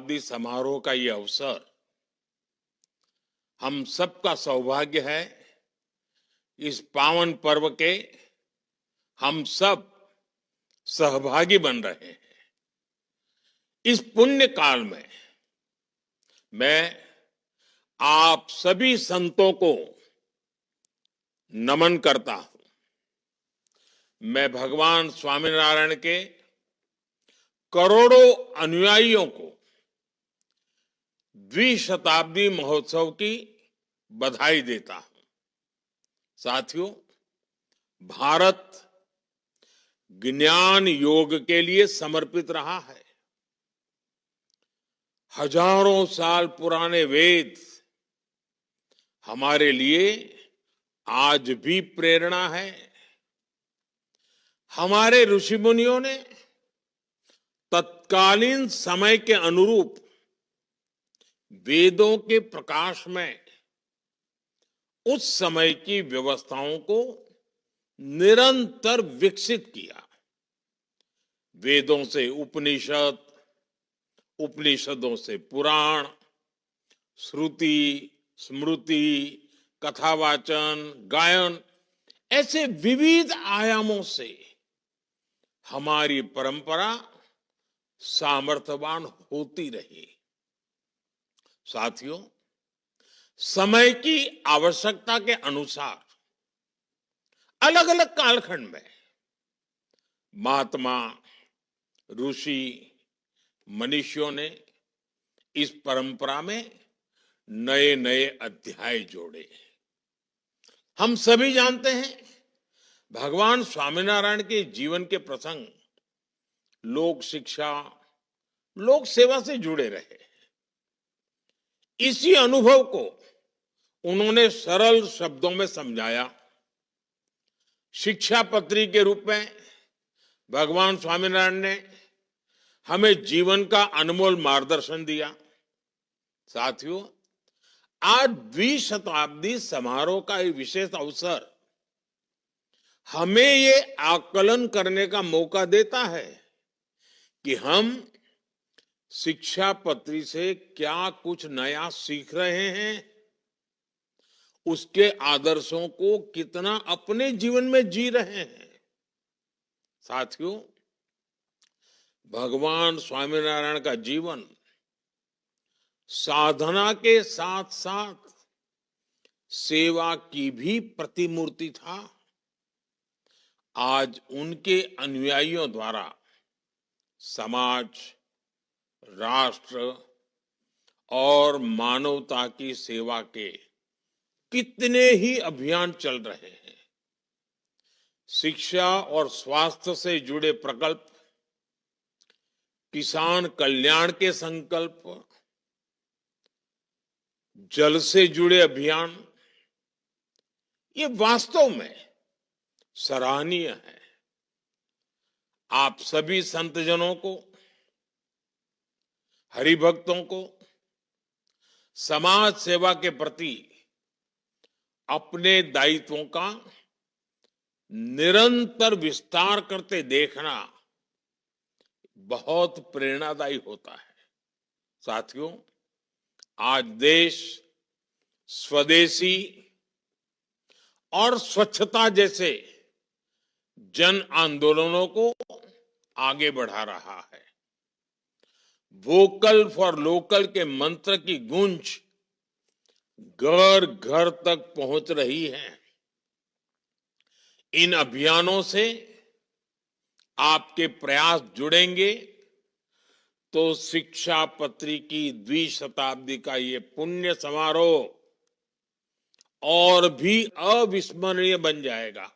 शताब्दी समारोह का ये अवसर हम सबका सौभाग्य है। इस पावन पर्व के हम सब सहभागी बन रहे हैं। इस पुण्य काल में मैं आप सभी संतों को नमन करता हूं। मैं भगवान स्वामीनारायण के करोड़ों अनुयायियों को द्विशताब्दी महोत्सव की बधाई देता हूं। साथियों, भारत ज्ञान योग के लिए समर्पित रहा है। हजारों साल पुराने वेद हमारे लिए आज भी प्रेरणा है। हमारे ऋषि मुनियों ने तत्कालीन समय के अनुरूप वेदों के प्रकाश में उस समय की व्यवस्थाओं को निरंतर विकसित किया। वेदों से उपनिषद, उपनिषदों से पुराण, श्रुति, स्मृति, कथावाचन, गायन, ऐसे विविध आयामों से हमारी परंपरा सामर्थ्यवान होती रही। साथियों, समय की आवश्यकता के अनुसार अलग अलग कालखंड में महात्मा, ऋषि, मनीषियों ने इस परंपरा में नए नए अध्याय जोड़े। हम सभी जानते हैं, भगवान स्वामीनारायण के जीवन के प्रसंग लोक शिक्षा, लोक सेवा से जुड़े रहे। इसी अनुभव को उन्होंने सरल शब्दों में समझाया। शिक्षा पत्री के रूप में भगवान स्वामीनारायण ने हमें जीवन का अनमोल मार्गदर्शन दिया। साथियों, आज द्विशताब्दी समारोह का ये विशेष अवसर हमें ये आकलन करने का मौका देता है कि हम शिक्षा पत्री से क्या कुछ नया सीख रहे हैं, उसके आदर्शों को कितना अपने जीवन में जी रहे हैं। साथियों, भगवान स्वामीनारायण का जीवन साधना के साथ साथ सेवा की भी प्रतिमूर्ति था। आज उनके अनुयायियों द्वारा समाज, राष्ट्र और मानवता की सेवा के कितने ही अभियान चल रहे हैं। शिक्षा और स्वास्थ्य से जुड़े प्रकल्प, किसान कल्याण के संकल्प, जल से जुड़े अभियान, ये वास्तव में सराहनीय है। आप सभी संतजनों को, हरिभक्तों को समाज सेवा के प्रति अपने दायित्वों का निरंतर विस्तार करते देखना बहुत प्रेरणादायी होता है। साथियों, आज देश स्वदेशी और स्वच्छता जैसे जन आंदोलनों को आगे बढ़ा रहा है। वोकल फॉर लोकल के मंत्र की गूंज घर घर तक पहुंच रही है। इन अभियानों से आपके प्रयास जुड़ेंगे तो शिक्षा पत्री की द्विशताब्दी का ये पुण्य समारोह और भी अविस्मरणीय बन जाएगा।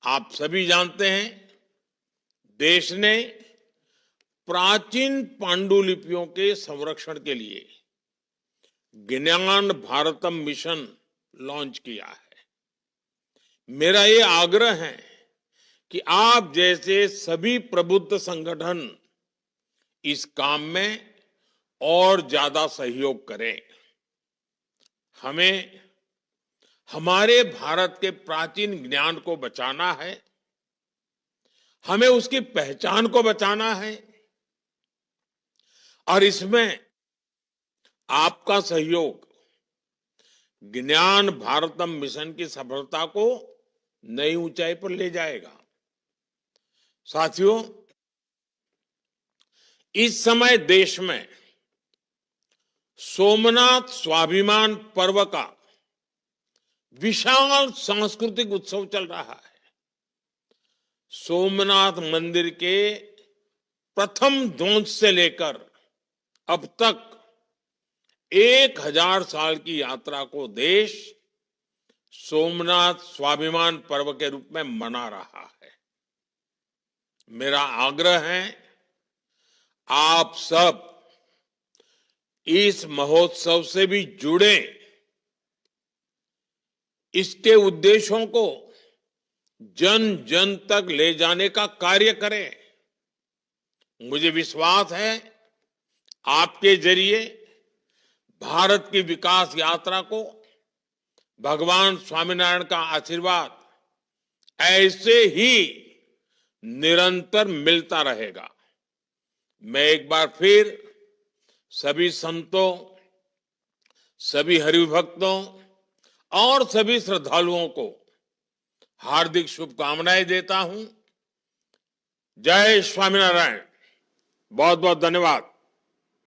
आप सभी जानते हैं, देश ने प्राचीन पांडुलिपियों के संरक्षण के लिए ज्ञान भारतम मिशन लॉन्च किया है। मेरा ये आग्रह है कि आप जैसे सभी प्रबुद्ध संगठन इस काम में और ज्यादा सहयोग करें। हमें हमारे भारत के प्राचीन ज्ञान को बचाना है, हमें उसकी पहचान को बचाना है, और इसमें आपका सहयोग ज्ञान भारतम मिशन की सफलता को नई ऊंचाई पर ले जाएगा। साथियों, इस समय देश में सोमनाथ स्वाभिमान पर्व का विशाल सांस्कृतिक उत्सव चल रहा है। सोमनाथ मंदिर के प्रथम ध्वंस से लेकर अब तक 1000 साल की यात्रा को देश सोमनाथ स्वाभिमान पर्व के रूप में मना रहा है। मेरा आग्रह है, आप सब इस महोत्सव से भी जुड़े, इसके उद्देश्यों को जन जन तक ले जाने का कार्य करें। मुझे विश्वास है, आपके जरिए भारत की विकास यात्रा को भगवान स्वामीनारायण का आशीर्वाद ऐसे ही निरंतर मिलता रहेगा। मैं एक बार फिर सभी संतों, सभी हरिभक्तों और सभी श्रद्धालुओं को हार्दिक शुभकामनाएं देता हूं। जय स्वामीनारायण। बहुत बहुत धन्यवाद।